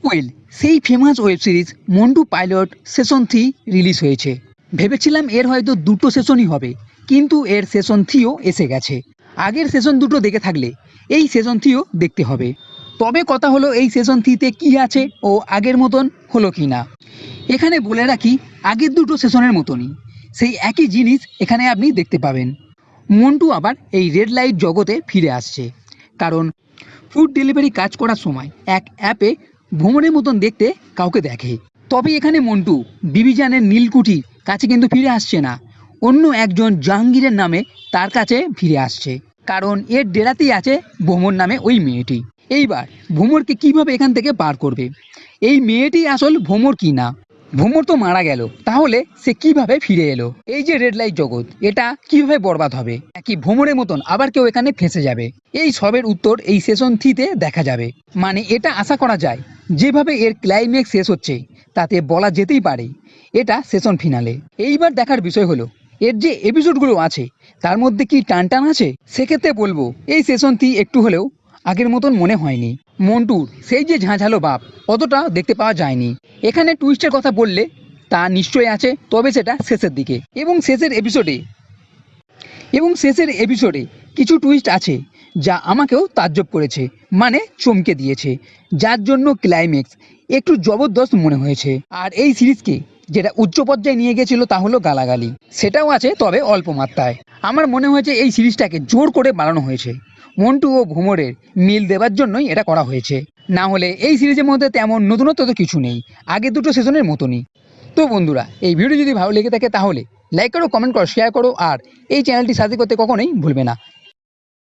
Well, সেই famous web series Montu pilot session 3 release হয়েছে। ভেবেছিলাম এর হয়তো দুটো সেশনই হবে, কিন্তু এর সেশন 3ও এসে গেছে। আগের সেশন দুটো দেখে থাকলে এই সেশন 3ও দেখতে হবে। তবে কথা হলো এই সেশন 3তে কী আছে ও আগের মতন হলো কি না। এখানে বলে রাখি, আগের দুটো সেশনের মতনই সেই একই জিনিস এখানে আপনি দেখতে পাবেন। মন্টু আবার এই রেড লাইট জগতে ফিরে আসছে, কারণ ফুড ডেলিভারি কাজ করার সময় এক অ্যাপে ভ্রমণের মতন দেখতে কাউকে দেখে। তবে এখানে মন্টু বিবিজানের নীলকুঠির কাছে কিন্তু ফিরে আসছে না, অন্য একজন জাহাঙ্গীরের নামে তার কাছে ফিরে আসছে, কারণ এর ডেরাতেই আছে ভ্রমর নামে ওই মেয়েটি। এইবার ভ্রমরকে কিভাবে এখান থেকে বার করবে? এই মেয়েটি আসল ভ্রমর কি না? ভ্রমর তো মারা গেল, তাহলে সে কিভাবে ফিরে এলো? এই যে রেড লাইট জগৎ, এটা কিভাবে বরবাদ হবে? নাকি ভ্রমরের মতন আবার কেউ এখানে ফেঁসে যাবে? এই সবের উত্তর এই সেশন 3তে দেখা যাবে। মানে এটা আশা করা যায়, যেভাবে এর ক্লাইম্যাক্স শেষ হচ্ছে তাতে বলা যেতেই পারে এটা সেশন ফিনালে। এইবার দেখার বিষয় হলো এর যে এপিসোডগুলো আছে তার মধ্যে কি টানটান আছে। সেক্ষেত্রে বলবো এই সেশন 3 একটু হলেও আগের মতন মনে হয়নি। মন্টুর সেই যে ঝাঁঝালো ভাব অতটা দেখতে পাওয়া যায়নি। এখানে টুইস্টের কথা বললে তা নিশ্চয়ই আছে, তবে সেটা শেষের দিকে। এবং শেষের এপিসোডে কিছু টুইস্ট আছে যা আমাকেও তাজ্জব করেছে, মানে চমকে দিয়েছে, যার জন্য ক্লাইম্যাক্স একটু জবরদস্ত মনে হয়েছে। আর এই সিরিজকে যেটা উচ্চ পর্যায়ে নিয়ে গেছিল তা হলো গালাগালি, সেটাও আছে, তবে অল্প মাত্রায়। আমার মনে হয়েছে এই সিরিজটাকে জোর করে বানানো হয়েছে, মন্টু ও ভ্রমরের মিল দেওয়ার জন্যই এটা করা হয়েছে। না হলে এই সিরিজের মধ্যে তেমন নতুনত্ব তো কিছু নেই, আগে দুটো সেশনের মতনই। তো বন্ধুরা, এই ভিডিও যদি ভালো লেগে থাকে তাহলে লাইক করো, কমেন্ট করো, শেয়ার করো, আর এই চ্যানেলটি সাবস্ক্রাইব করতে কখনোই ভুলবে না।